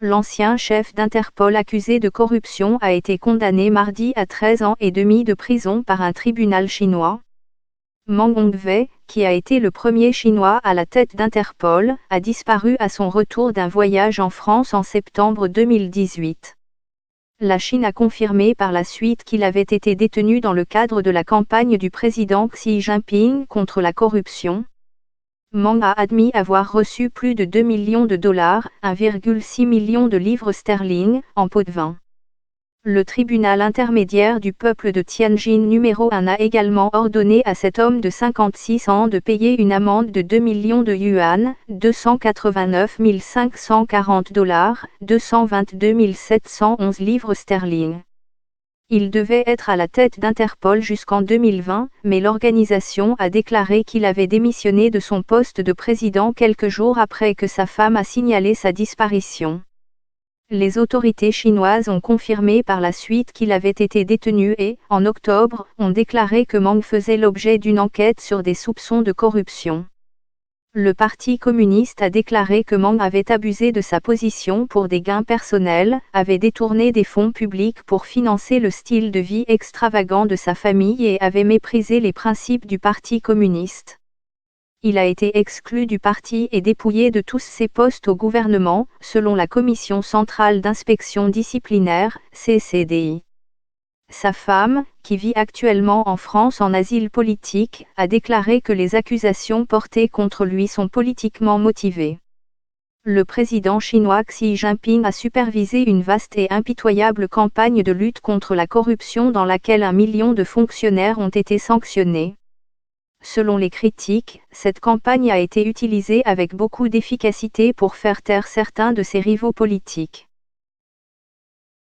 L'ancien chef d'Interpol accusé de corruption a été condamné mardi à 13 ans et demi de prison par un tribunal chinois. Meng Hongwei, qui a été le premier Chinois à la tête d'Interpol, a disparu à son retour d'un voyage en France en septembre 2018. La Chine a confirmé par la suite qu'il avait été détenu dans le cadre de la campagne du président Xi Jinping contre la corruption. Meng a admis avoir reçu plus de 2 millions de dollars, 1,6 million de livres sterling, en pot de vin. Le tribunal intermédiaire du peuple de Tianjin numéro 1 a également ordonné à cet homme de 56 ans de payer une amende de 2 millions de yuan, 289 540 dollars, 222 711 livres sterling. Il devait être à la tête d'Interpol jusqu'en 2020, mais l'organisation a déclaré qu'il avait démissionné de son poste de président quelques jours après que sa femme a signalé sa disparition. Les autorités chinoises ont confirmé par la suite qu'il avait été détenu et, en octobre, ont déclaré que Meng faisait l'objet d'une enquête sur des soupçons de corruption. Le Parti communiste a déclaré que Meng avait abusé de sa position pour des gains personnels, avait détourné des fonds publics pour financer le style de vie extravagant de sa famille et avait méprisé les principes du Parti communiste. Il a été exclu du parti et dépouillé de tous ses postes au gouvernement, selon la Commission centrale d'inspection disciplinaire, CCDI. Sa femme, qui vit actuellement en France en asile politique, a déclaré que les accusations portées contre lui sont politiquement motivées. Le président chinois Xi Jinping a supervisé une vaste et impitoyable campagne de lutte contre la corruption dans laquelle 1 million de fonctionnaires ont été sanctionnés. Selon les critiques, cette campagne a été utilisée avec beaucoup d'efficacité pour faire taire certains de ses rivaux politiques.